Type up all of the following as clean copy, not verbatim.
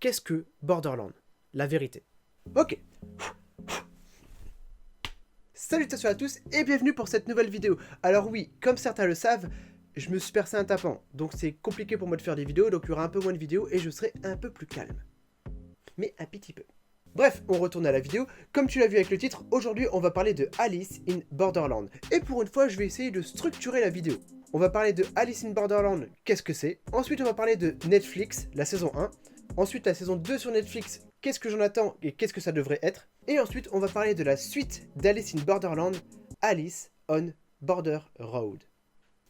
qu'est-ce que Borderlands? La vérité. Ok. Salutations à tous et bienvenue pour cette nouvelle vidéo. Alors oui, comme certains le savent, je me suis percé un tapant, donc c'est compliqué pour moi de faire des vidéos, donc il y aura un peu moins de vidéos et je serai un peu plus calme. Mais un petit peu. Bref, on retourne à la vidéo. Comme tu l'as vu avec le titre, aujourd'hui on va parler de Alice in Borderland. Et pour une fois, je vais essayer de structurer la vidéo. On va parler de Alice in Borderland, qu'est-ce que c'est? Ensuite, on va parler de Netflix, la saison 1. Ensuite, la saison 2 sur Netflix, qu'est-ce que j'en attends et qu'est-ce que ça devrait être? Et ensuite, on va parler de la suite d'Alice in Borderland, Alice on Border Road.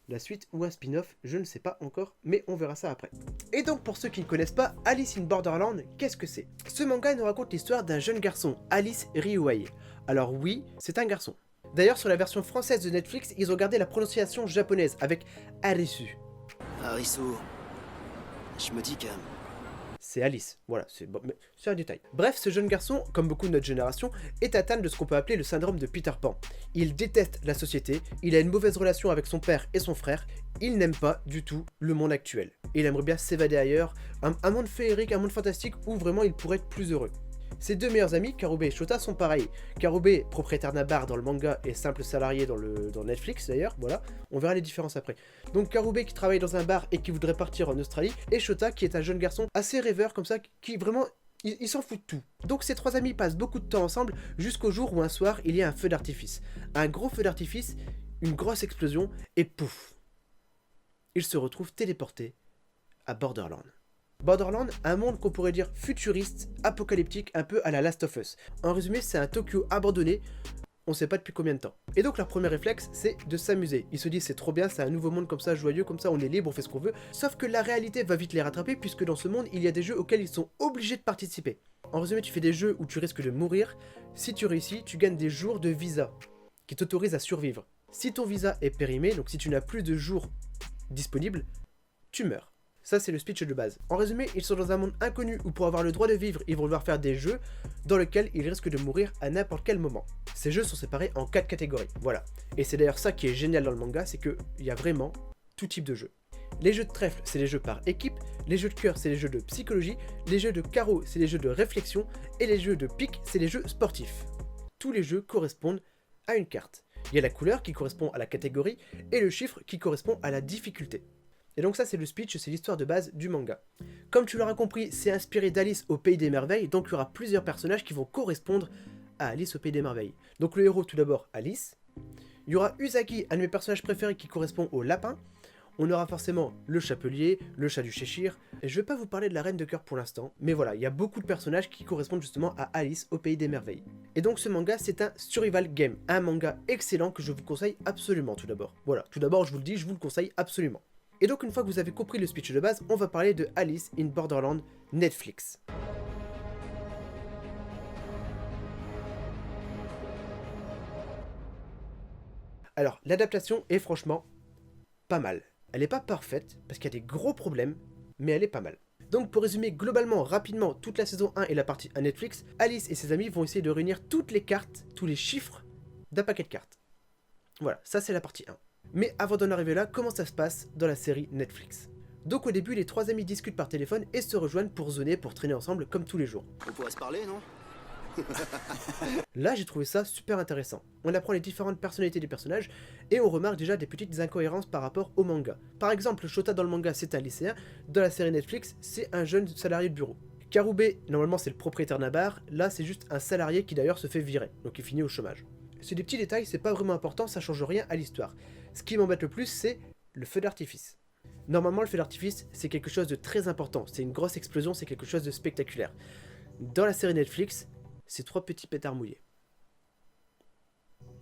La suite ou un spin-off, je ne sais pas encore, mais on verra ça après. Et donc pour ceux qui ne connaissent pas, Alice in Borderland, qu'est-ce que c'est? Ce manga nous raconte l'histoire d'un jeune garçon, Alice Ryuhei. Alors oui, c'est un garçon. D'ailleurs sur la version française de Netflix, ils ont gardé la prononciation japonaise avec Arisu. Arisu, je me dis que... C'est Alice, voilà, c'est bon, mais c'est un détail. Bref, ce jeune garçon, comme beaucoup de notre génération, est atteint de ce qu'on peut appeler le syndrome de Peter Pan. Il déteste la société, il a une mauvaise relation avec son père et son frère, il n'aime pas du tout le monde actuel. Il aimerait bien s'évader ailleurs, un monde féerique, un monde fantastique où vraiment il pourrait être plus heureux. Ses deux meilleurs amis, Karube et Shota, sont pareils. Karube, propriétaire d'un bar dans le manga et simple salarié dans Netflix d'ailleurs, voilà, on verra les différences après. Donc Karube qui travaille dans un bar et qui voudrait partir en Australie, et Shota qui est un jeune garçon assez rêveur comme ça, qui vraiment, il s'en fout de tout. Donc ces trois amis passent beaucoup de temps ensemble jusqu'au jour où un soir il y a un feu d'artifice. Un gros feu d'artifice, une grosse explosion, et pouf, ils se retrouvent téléportés à Borderland. Borderland, un monde qu'on pourrait dire futuriste, apocalyptique, un peu à la Last of Us. En résumé, c'est un Tokyo abandonné, on sait pas depuis combien de temps. Et donc leur premier réflexe, c'est de s'amuser. Ils se disent c'est trop bien, c'est un nouveau monde comme ça, joyeux, comme ça on est libre, on fait ce qu'on veut. Sauf que la réalité va vite les rattraper puisque dans ce monde, il y a des jeux auxquels ils sont obligés de participer. En résumé, tu fais des jeux où tu risques de mourir. Si tu réussis, tu gagnes des jours de visa qui t'autorisent à survivre. Si ton visa est périmé, donc si tu n'as plus de jours disponibles, tu meurs. Ça, c'est le speech de base. En résumé, ils sont dans un monde inconnu où pour avoir le droit de vivre, ils vont devoir faire des jeux dans lesquels ils risquent de mourir à n'importe quel moment. Ces jeux sont séparés en 4 catégories, voilà. Et c'est d'ailleurs ça qui est génial dans le manga, c'est qu'il y a vraiment tout type de jeux. Les jeux de trèfle, c'est les jeux par équipe, les jeux de cœur, c'est les jeux de psychologie, les jeux de carreau, c'est les jeux de réflexion, et les jeux de pique, c'est les jeux sportifs. Tous les jeux correspondent à une carte. Il y a la couleur qui correspond à la catégorie, et le chiffre qui correspond à la difficulté. Et donc ça c'est le speech, c'est l'histoire de base du manga. Comme tu l'auras compris, c'est inspiré d'Alice au Pays des Merveilles, donc il y aura plusieurs personnages qui vont correspondre à Alice au Pays des Merveilles. Donc le héros tout d'abord, Alice. Il y aura Usagi, un de mes personnages préférés qui correspond au lapin. On aura forcément le chapelier, le chat du Cheshire. Et je vais pas vous parler de la reine de cœur pour l'instant, mais voilà, il y a beaucoup de personnages qui correspondent justement à Alice au Pays des Merveilles. Et donc ce manga, c'est un survival game, un manga excellent que je vous conseille absolument tout d'abord. Voilà, tout d'abord je vous le dis, je vous le conseille absolument. Et donc une fois que vous avez compris le speech de base, on va parler de Alice in Borderland Netflix. Alors l'adaptation est franchement pas mal. Elle n'est pas parfaite parce qu'il y a des gros problèmes, mais elle est pas mal. Donc pour résumer globalement, rapidement, toute la saison 1 et la partie 1 Netflix, Alice et ses amis vont essayer de réunir toutes les cartes, tous les chiffres d'un paquet de cartes. Voilà, ça c'est la partie 1. Mais avant d'en arriver là, comment ça se passe dans la série Netflix? Donc au début, les trois amis discutent par téléphone et se rejoignent pour zoner, pour traîner ensemble comme tous les jours. On pourrait se parler, non? Là, j'ai trouvé ça super intéressant. On apprend les différentes personnalités des personnages et on remarque déjà des petites incohérences par rapport au manga. Par exemple, Shota dans le manga, c'est un lycéen, dans la série Netflix, c'est un jeune salarié de bureau. Karube, normalement c'est le propriétaire d'un bar, là c'est juste un salarié qui d'ailleurs se fait virer, donc il finit au chômage. C'est des petits détails, c'est pas vraiment important, ça change rien à l'histoire. Ce qui m'embête le plus, c'est le feu d'artifice. Normalement, le feu d'artifice, c'est quelque chose de très important, c'est une grosse explosion, c'est quelque chose de spectaculaire. Dans la série Netflix, c'est trois petits pétards mouillés.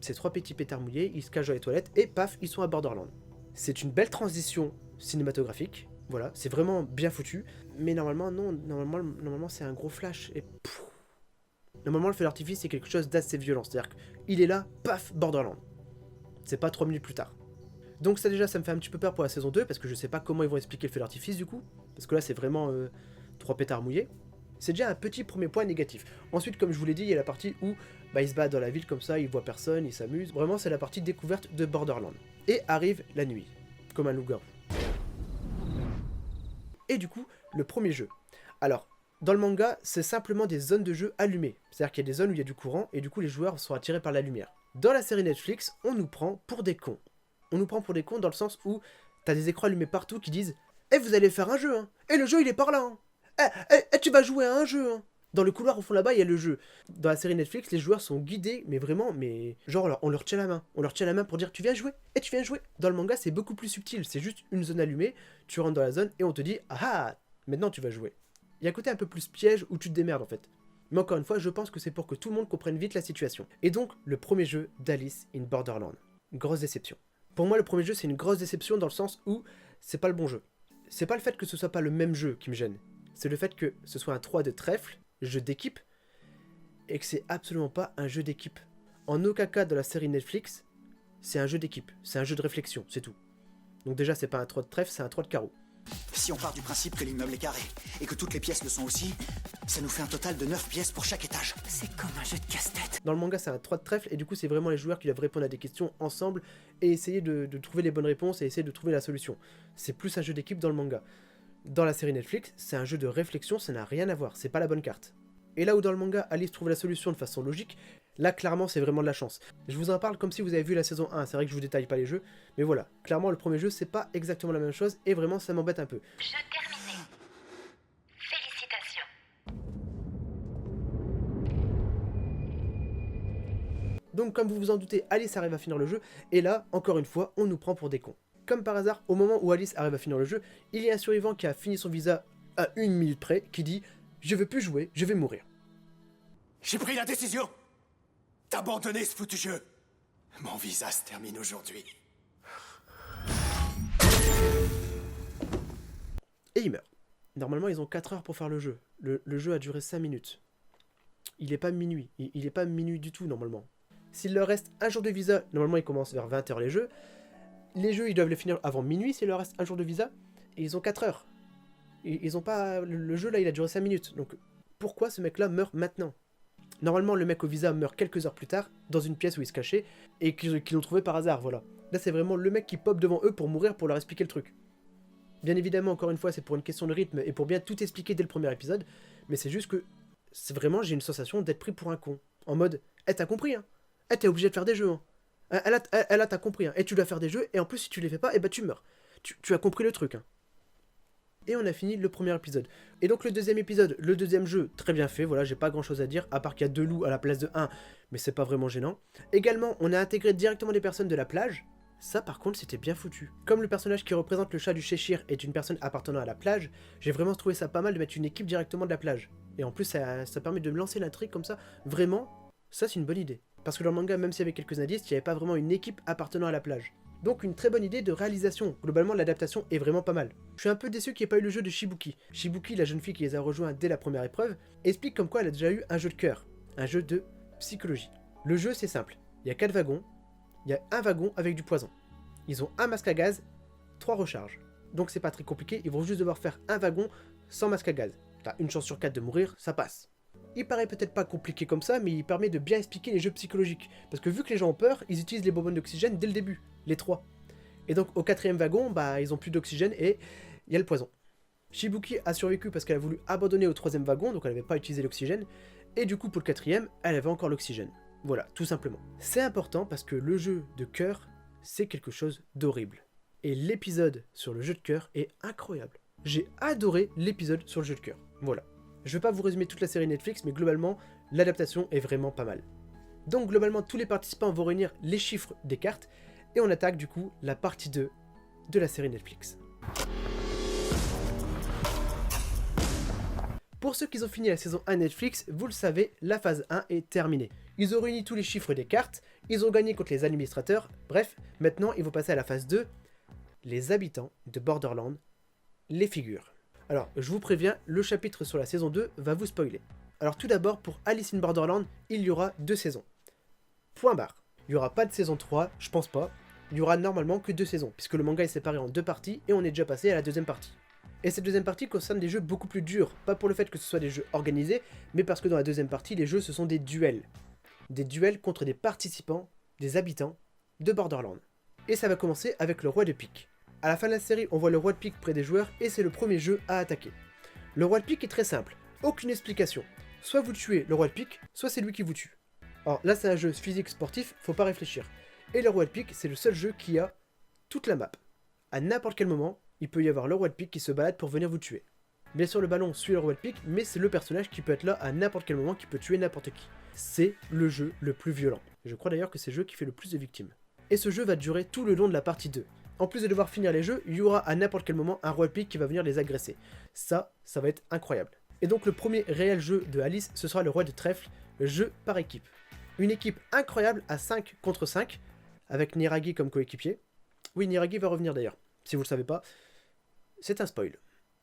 Ces trois petits pétards mouillés, ils se cachent dans les toilettes et paf, ils sont à Borderland. C'est une belle transition cinématographique, voilà, c'est vraiment bien foutu, mais normalement, non, normalement c'est un gros flash et pfff. Normalement, le feu d'artifice, c'est quelque chose d'assez violent, c'est-à-dire qu'il est là, paf, Borderland. C'est pas 3 minutes plus tard. Donc ça déjà, ça me fait un petit peu peur pour la saison 2, parce que je sais pas comment ils vont expliquer le feu d'artifice du coup, parce que là c'est vraiment 3 pétards mouillés. C'est déjà un petit premier point négatif. Ensuite, comme je vous l'ai dit, il y a la partie où ils se battent dans la ville comme ça, ils voient personne, ils s'amusent. Vraiment, c'est la partie découverte de Borderland. Et arrive la nuit, comme un loup-garou. Et du coup, le premier jeu. Alors, Dans le manga, c'est simplement des zones de jeu allumées. C'est-à-dire qu'il y a des zones où il y a du courant et du coup les joueurs sont attirés par la lumière. Dans la série Netflix, on nous prend pour des cons. On nous prend pour des cons dans le sens où t'as des écrans allumés partout qui disent « Eh, vous allez faire un jeu, hein. Eh, le jeu, il est par là, hein. Tu vas jouer à un jeu, hein. » Dans le couloir au fond là-bas, il y a le jeu. Dans la série Netflix, les joueurs sont guidés, mais vraiment, genre, on leur tient la main. On leur tient la main pour dire « Tu viens jouer. Eh, tu viens jouer. » Dans le manga, c'est beaucoup plus subtil. C'est juste une zone allumée, tu rentres dans la zone et on te dit « Ah, maintenant tu vas jouer. » Il y a un côté un peu plus piège où tu te démerdes en fait. Mais encore une fois, je pense que c'est pour que tout le monde comprenne vite la situation. Et donc, le premier jeu d'Alice in Borderland. Grosse déception. Pour moi, le premier jeu, c'est une grosse déception dans le sens où c'est pas le bon jeu. C'est pas le fait que ce soit pas le même jeu qui me gêne. C'est le fait que ce soit un 3 de trèfle, jeu d'équipe, et que c'est absolument pas un jeu d'équipe. En aucun cas dans la série Netflix, c'est un jeu d'équipe. C'est un jeu de réflexion, c'est tout. Donc déjà, c'est pas un 3 de trèfle, c'est un 3 de carreau. Si on part du principe que l'immeuble est carré, et que toutes les pièces le sont aussi, ça nous fait un total de 9 pièces pour chaque étage. C'est comme un jeu de casse-tête. Dans le manga, c'est un 3 de trèfle, et du coup, c'est vraiment les joueurs qui doivent répondre à des questions ensemble, et essayer de trouver les bonnes réponses, et essayer de trouver la solution. C'est plus un jeu d'équipe dans le manga. Dans la série Netflix, c'est un jeu de réflexion, ça n'a rien à voir, c'est pas la bonne carte. Et là où dans le manga, Alice trouve la solution de façon logique, là clairement c'est vraiment de la chance. Je vous en parle comme si vous avez vu la saison 1, c'est vrai que je vous détaille pas les jeux, mais voilà, clairement le premier jeu c'est pas exactement la même chose, et vraiment ça m'embête un peu. Jeu terminé. Félicitations. Donc comme vous vous en doutez, Alice arrive à finir le jeu, et là, encore une fois, on nous prend pour des cons. Comme par hasard, au moment où Alice arrive à finir le jeu, il y a un survivant qui a fini son visa à 1 minute près, qui dit « Je veux plus jouer, je vais mourir ». J'ai pris la décision d'abandonner ce foutu jeu. Mon visa se termine aujourd'hui. Et il meurt. Normalement, ils ont 4 heures pour faire le jeu. Le jeu a duré 5 minutes. Il est pas minuit. Il est pas minuit du tout, normalement. S'il leur reste un jour de visa, normalement, ils commencent vers 20 h les jeux. Les jeux, ils doivent les finir avant minuit s'il leur reste un jour de visa. Et ils ont 4 heures. Ils ont pas... Le jeu, là, il a duré 5 minutes. Donc, pourquoi ce mec-là meurt maintenant ? Normalement, le mec au visa meurt quelques heures plus tard, dans une pièce où il se cachait, et qu'ils l'ont trouvé par hasard, voilà. Là, c'est vraiment le mec qui pop devant eux pour mourir, pour leur expliquer le truc. Bien évidemment, encore une fois, c'est pour une question de rythme, et pour bien tout expliquer dès le premier épisode, mais c'est juste que, c'est vraiment, j'ai une sensation d'être pris pour un con. En mode, t'as compris, hein. T'es obligé de faire des jeux, hein. Elle a t'as compris, hein. Et tu dois faire des jeux, et en plus, si tu les fais pas, tu meurs. Tu as compris le truc, hein. Et on a fini le premier épisode. Et donc le deuxième épisode, le deuxième jeu, très bien fait, voilà, j'ai pas grand chose à dire, à part qu'il y a 2 loups à la place de 1, mais c'est pas vraiment gênant. Également, on a intégré directement des personnes de la plage, ça par contre c'était bien foutu. Comme le personnage qui représente le chat du Cheshire est une personne appartenant à la plage, j'ai vraiment trouvé ça pas mal de mettre une équipe directement de la plage. Et en plus ça permet de lancer l'intrigue comme ça, vraiment, ça c'est une bonne idée. Parce que dans le manga, même s'il y avait quelques indices, il n'y avait pas vraiment une équipe appartenant à la plage. Donc une très bonne idée de réalisation. Globalement, l'adaptation est vraiment pas mal. Je suis un peu déçu qu'il n'y ait pas eu le jeu de Shibuki. Shibuki, la jeune fille qui les a rejoints dès la première épreuve, explique comme quoi elle a déjà eu un jeu de cœur, un jeu de psychologie. Le jeu, c'est simple. Il y a 4 wagons, il y a un wagon avec du poison. Ils ont un masque à gaz, 3 recharges. Donc c'est pas très compliqué, ils vont juste devoir faire un wagon sans masque à gaz. T'as une chance sur 4 de mourir, ça passe. Il paraît peut-être pas compliqué comme ça, mais il permet de bien expliquer les jeux psychologiques. Parce que vu que les gens ont peur, ils utilisent les bonbonnes d'oxygène dès le début, les 3. Et donc au 4e wagon, bah ils ont plus d'oxygène et il y a le poison. Shibuki a survécu parce qu'elle a voulu abandonner au 3e wagon, donc elle n'avait pas utilisé l'oxygène. Et du coup pour le 4e, elle avait encore l'oxygène. Voilà, tout simplement. C'est important parce que le jeu de cœur, c'est quelque chose d'horrible. Et l'épisode sur le jeu de cœur est incroyable. J'ai adoré l'épisode sur le jeu de cœur. Voilà. Je vais pas vous résumer toute la série Netflix, mais globalement, l'adaptation est vraiment pas mal. Donc globalement, tous les participants vont réunir les chiffres des cartes, et on attaque du coup la partie 2 de la série Netflix. Pour ceux qui ont fini la saison 1 Netflix, vous le savez, la phase 1 est terminée. Ils ont réuni tous les chiffres des cartes, ils ont gagné contre les administrateurs, bref, maintenant ils vont passer à la phase 2, les habitants de Borderland, les figures. Alors, je vous préviens, le chapitre sur la saison 2 va vous spoiler. Alors tout d'abord, pour Alice in Borderland, il y aura 2 saisons. Point barre. Il n'y aura pas de saison 3, je pense pas. Il y aura normalement que 2 saisons, puisque le manga est séparé en 2 parties, et on est déjà passé à la deuxième partie. Et cette deuxième partie concerne des jeux beaucoup plus durs, pas pour le fait que ce soit des jeux organisés, mais parce que dans la deuxième partie, les jeux ce sont des duels. Des duels contre des participants, des habitants de Borderland. Et ça va commencer avec le roi de pique. À la fin de la série, on voit le roi de pique près des joueurs et c'est le premier jeu à attaquer. Le roi de pique est très simple. aucune explication. Soit vous tuez le roi de pique, soit c'est lui qui vous tue. Alors là c'est un jeu physique sportif, faut pas réfléchir. Et le roi de pique, c'est le seul jeu qui a toute la map. À n'importe quel moment, il peut y avoir le roi de pique qui se balade pour venir vous tuer. Bien sûr le ballon suit le roi de pique, mais c'est le personnage qui peut être là à n'importe quel moment, qui peut tuer n'importe qui. C'est le jeu le plus violent. Je crois d'ailleurs que c'est le jeu qui fait le plus de victimes. Et ce jeu va durer tout le long de la partie 2. En plus de devoir finir les jeux, il y aura à n'importe quel moment un roi de pique qui va venir les agresser. Ça va être incroyable. Et donc le premier réel jeu de Alice, ce sera le roi de trèfle, jeu par équipe. Une équipe incroyable à 5 contre 5, avec Niragi comme coéquipier. Oui, Niragi va revenir d'ailleurs, si vous le savez pas. C'est un spoil.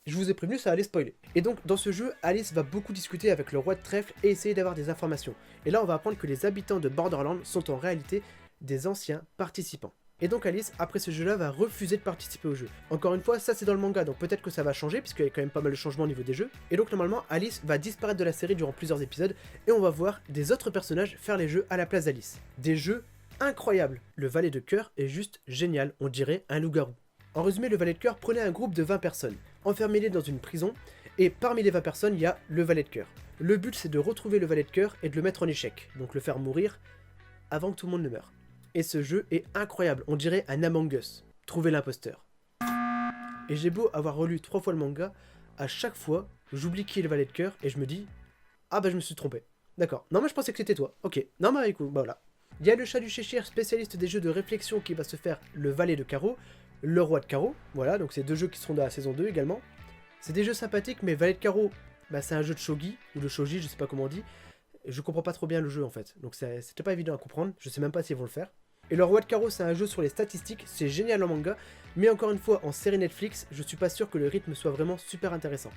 Je vous ai prévenu, ça allait spoiler. Et donc, dans ce jeu, Alice va beaucoup discuter avec le roi de trèfle et essayer d'avoir des informations. Et là, on va apprendre que les habitants de Borderlands sont en réalité des anciens participants. Et donc Alice, après ce jeu-là, va refuser de participer au jeu. Encore une fois, ça c'est dans le manga, donc peut-être que ça va changer, puisqu'il y a quand même pas mal de changements au niveau des jeux. Et donc normalement, Alice va disparaître de la série durant plusieurs épisodes, et on va voir des autres personnages faire les jeux à la place d'Alice. Des jeux incroyables. Le valet de cœur est juste génial, on dirait un loup-garou. En résumé, le valet de cœur prenait un groupe de 20 personnes, enfermez-les dans une prison, et parmi les 20 personnes, il y a le valet de cœur. Le but c'est de retrouver le valet de cœur et de le mettre en échec, donc le faire mourir avant que tout le monde ne meure. Et ce jeu est incroyable, on dirait un Among Us. Trouver l'imposteur. Et j'ai beau avoir relu 3 fois le manga, à chaque fois, j'oublie qui est le valet de cœur et je me dis ah bah je me suis trompé. D'accord. Non mais je pensais que c'était toi. Ok. Non bah écoute, bah voilà. Il y a le chat du Cheshire, spécialiste des jeux de réflexion, qui va se faire le valet de carreau, le roi de carreau. Voilà, donc c'est 2 jeux qui seront dans la saison 2 également. C'est des jeux sympathiques, mais valet de carreau, bah c'est un jeu de shogi, ou de shogi, je sais pas comment on dit. Je comprends pas trop bien le jeu en fait, donc c'était pas évident à comprendre, je sais même pas s'ils vont le faire. Et le roi de carreau, c'est un jeu sur les statistiques, c'est génial en manga, mais encore une fois, en série Netflix, je suis pas sûr que le rythme soit vraiment super intéressant.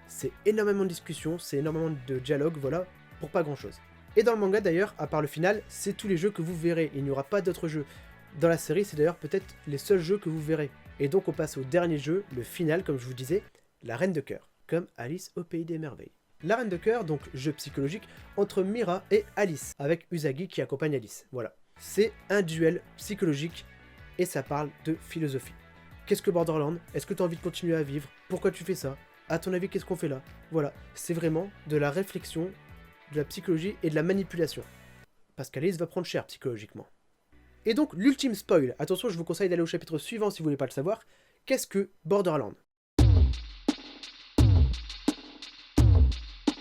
C'est énormément de discussions, c'est énormément de dialogue, voilà, pour pas grand chose. Et dans le manga d'ailleurs, à part le final, c'est tous les jeux que vous verrez, il n'y aura pas d'autres jeux. Dans la série, c'est d'ailleurs peut-être les seuls jeux que vous verrez. Et donc on passe au dernier jeu, le final, comme je vous disais, la Reine de Cœur, comme Alice au Pays des Merveilles. La Reine de Cœur, donc jeu psychologique, entre Mira et Alice, avec Usagi qui accompagne Alice, voilà. C'est un duel psychologique et ça parle de philosophie. Qu'est-ce que Borderlands? Est-ce que tu as envie de continuer à vivre? Pourquoi tu fais ça? À ton avis, qu'est-ce qu'on fait là? Voilà, c'est vraiment de la réflexion, de la psychologie et de la manipulation. Parce qu'Alice va prendre cher psychologiquement. Et donc, l'ultime spoil, attention, je vous conseille d'aller au chapitre suivant si vous voulez pas le savoir. Qu'est-ce que Borderlands?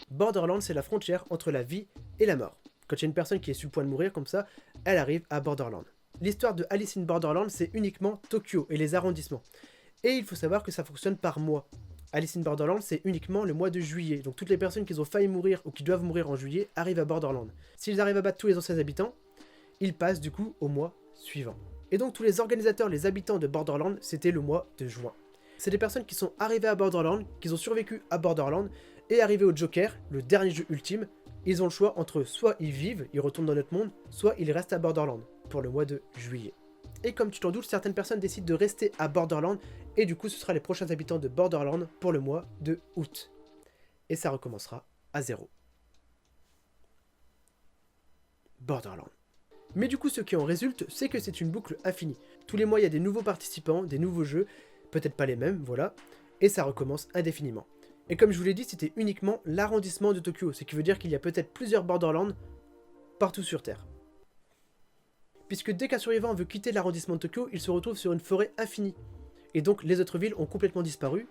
Borderlands, c'est la frontière entre la vie et la mort. Quand il y a une personne qui est sur le point de mourir comme ça, elle arrive à Borderlands. L'histoire de Alice in Borderland, c'est uniquement Tokyo et les arrondissements. Et il faut savoir que ça fonctionne par mois. Alice in Borderland, c'est uniquement le mois de juillet. Donc toutes les personnes qui ont failli mourir ou qui doivent mourir en juillet arrivent à Borderland. S'ils arrivent à battre tous les anciens habitants, ils passent du coup au mois suivant. Et donc tous les organisateurs, les habitants de Borderland, c'était le mois de juin. C'est des personnes qui sont arrivées à Borderland, qui ont survécu à Borderland, et arrivés au Joker, le dernier jeu ultime, ils ont le choix entre soit ils vivent, ils retournent dans notre monde, soit ils restent à Borderland, pour le mois de juillet. Et comme tu t'en doutes, certaines personnes décident de rester à Borderland, et du coup ce sera les prochains habitants de Borderland pour le mois de août. Et ça recommencera à 0. Borderland. Mais du coup ce qui en résulte, c'est que c'est une boucle infinie. Tous les mois il y a des nouveaux participants, des nouveaux jeux, peut-être pas les mêmes, voilà, et ça recommence indéfiniment. Et comme je vous l'ai dit, c'était uniquement l'arrondissement de Tokyo, ce qui veut dire qu'il y a peut-être plusieurs Borderlands partout sur Terre. Puisque dès qu'un survivant veut quitter l'arrondissement de Tokyo, il se retrouve sur une forêt infinie. Et donc les autres villes ont complètement disparu,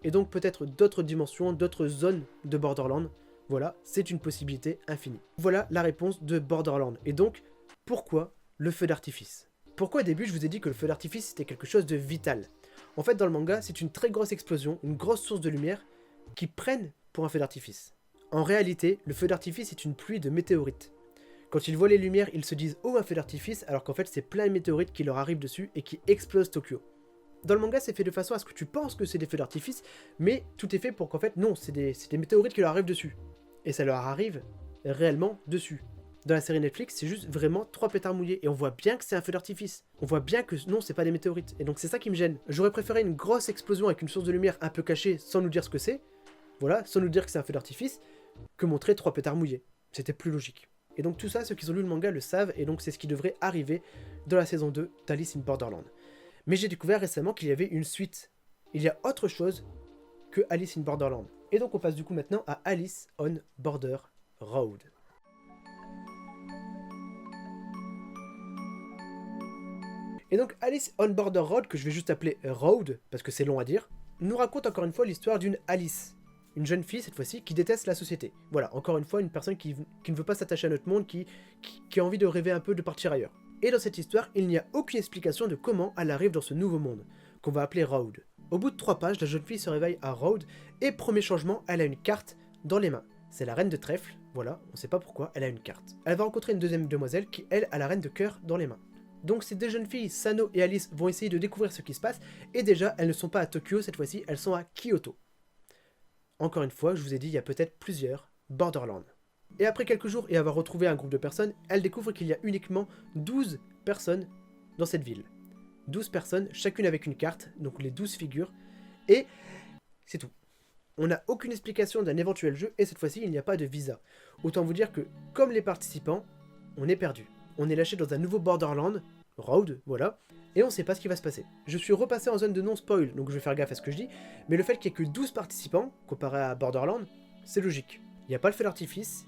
et donc peut-être d'autres dimensions, d'autres zones de Borderlands. Voilà, c'est une possibilité infinie. Voilà la réponse de Borderlands. Et donc, pourquoi le feu d'artifice? Pourquoi au début je vous ai dit que le feu d'artifice c'était quelque chose de vital? En fait dans le manga, c'est une très grosse explosion, une grosse source de lumière, qui prennent pour un feu d'artifice. En réalité, le feu d'artifice est une pluie de météorites. Quand ils voient les lumières, ils se disent « Oh, un feu d'artifice », alors qu'en fait c'est plein de météorites qui leur arrivent dessus et qui explosent Tokyo. Dans le manga, c'est fait de façon à ce que tu penses que c'est des feux d'artifice, mais tout est fait pour qu'en fait, non, c'est des météorites qui leur arrivent dessus. Et ça leur arrive réellement dessus. Dans la série Netflix, c'est juste vraiment 3 pétards mouillés, et on voit bien que c'est un feu d'artifice. On voit bien que non, c'est pas des météorites, et donc c'est ça qui me gêne. J'aurais préféré une grosse explosion avec une source de lumière un peu cachée, sans nous dire ce que c'est, voilà, sans nous dire que c'est un feu d'artifice, que montrer 3 pétards mouillés. C'était plus logique. Et donc tout ça, ceux qui ont lu le manga le savent, et donc c'est ce qui devrait arriver dans la saison 2 d'Alice in Borderland. Mais j'ai découvert récemment qu'il y avait une suite. Il y a autre chose que Alice in Borderland. Et donc on passe du coup maintenant à Alice on Border Road. Et donc Alice on Border Road, que je vais juste appeler Road, parce que c'est long à dire, nous raconte encore une fois l'histoire d'une Alice. Une jeune fille, cette fois-ci, qui déteste la société. Voilà, encore une fois, une personne qui ne veut pas s'attacher à notre monde, qui a envie de rêver un peu de partir ailleurs. Et dans cette histoire, il n'y a aucune explication de comment elle arrive dans ce nouveau monde, qu'on va appeler Road. Au bout de 3 pages, la jeune fille se réveille à Road, et premier changement, elle a une carte dans les mains. C'est la reine de trèfle, voilà, on sait pas pourquoi, elle a une carte. Elle va rencontrer une deuxième demoiselle qui, elle, a la reine de cœur dans les mains. Donc ces deux jeunes filles, Sano et Alice, vont essayer de découvrir ce qui se passe, et déjà, elles ne sont pas à Tokyo cette fois-ci, elles sont à Kyoto. Encore une fois, je vous ai dit, il y a peut-être plusieurs Borderlands. Et après quelques jours et avoir retrouvé un groupe de personnes, elles découvrent qu'il y a uniquement 12 personnes dans cette ville. 12 personnes, chacune avec une carte, donc les 12 figures, et c'est tout. On n'a aucune explication d'un éventuel jeu, et cette fois-ci, il n'y a pas de visa. Autant vous dire que, comme les participants, on est perdu. On est lâché dans un nouveau Borderland, Road, voilà, et on ne sait pas ce qui va se passer. Je suis repassé en zone de non-spoil, donc je vais faire gaffe à ce que je dis, mais le fait qu'il n'y ait que 12 participants, comparé à Borderland, c'est logique. Il n'y a pas le feu d'artifice,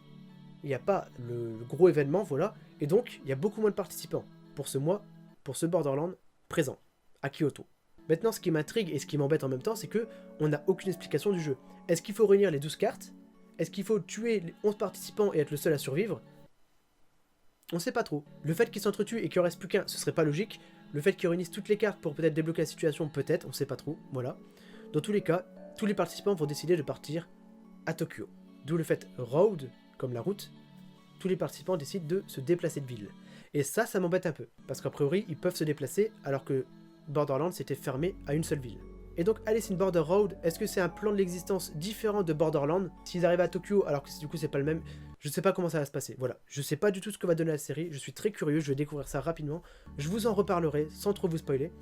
il n'y a pas le gros événement, voilà, et donc il y a beaucoup moins de participants pour ce mois, pour ce Borderland présent, à Kyoto. Maintenant, ce qui m'intrigue et ce qui m'embête en même temps, c'est que on n'a aucune explication du jeu. Est-ce qu'il faut réunir les 12 cartes? Est-ce qu'il faut tuer les 11 participants et être le seul à survivre? On sait pas trop. Le fait qu'ils s'entretuent et qu'il en reste plus qu'un, ce serait pas logique. Le fait qu'ils réunissent toutes les cartes pour peut-être débloquer la situation, peut-être, on sait pas trop, voilà. Dans tous les cas, tous les participants vont décider de partir à Tokyo. D'où le fait Road, comme la route, tous les participants décident de se déplacer de ville. Et ça m'embête un peu, parce qu'a priori, ils peuvent se déplacer, alors que Borderlands s'était fermé à une seule ville. Et donc Alice in Border Road, est-ce que c'est un plan de l'existence différent de Borderlands? S'ils arrivent à Tokyo, alors que du coup c'est pas le même, je sais pas comment ça va se passer, voilà. Je sais pas du tout ce que va donner la série, je suis très curieux, je vais découvrir ça rapidement, je vous en reparlerai sans trop vous spoiler.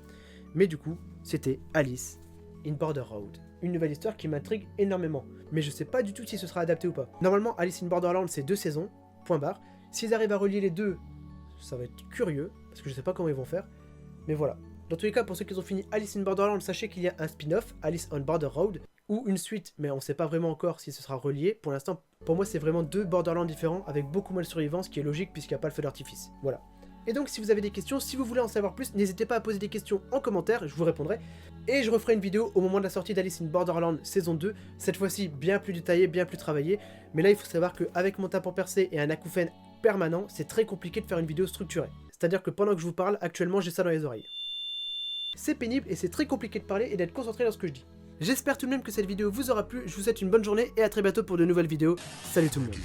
Mais du coup, c'était Alice in Border Road. Une nouvelle histoire qui m'intrigue énormément, mais je sais pas du tout si ce sera adapté ou pas. Normalement, Alice in Borderland c'est 2 saisons, point barre. S'ils arrivent à relier les deux, ça va être curieux, parce que je sais pas comment ils vont faire, mais voilà. Dans tous les cas, pour ceux qui ont fini Alice in Borderland, sachez qu'il y a un spin-off, Alice on Border Road, ou une suite, mais on sait pas vraiment encore si ce sera relié. Pour l'instant, pour moi, c'est vraiment 2 Borderlands différents, avec beaucoup moins de survivants, ce qui est logique puisqu'il n'y a pas le feu d'artifice. Voilà. Et donc, si vous avez des questions, si vous voulez en savoir plus, n'hésitez pas à poser des questions en commentaire, je vous répondrai. Et je referai une vidéo au moment de la sortie d'Alice in Borderland saison 2, cette fois-ci bien plus détaillée, bien plus travaillée. Mais là, il faut savoir qu'avec mon tympan percé et un acouphène permanent, c'est très compliqué de faire une vidéo structurée. C'est-à-dire que pendant que je vous parle, actuellement, j'ai ça dans les oreilles. C'est pénible et c'est très compliqué de parler et d'être concentré dans ce que je dis. J'espère tout de même que cette vidéo vous aura plu, je vous souhaite une bonne journée et à très bientôt pour de nouvelles vidéos. Salut tout le monde.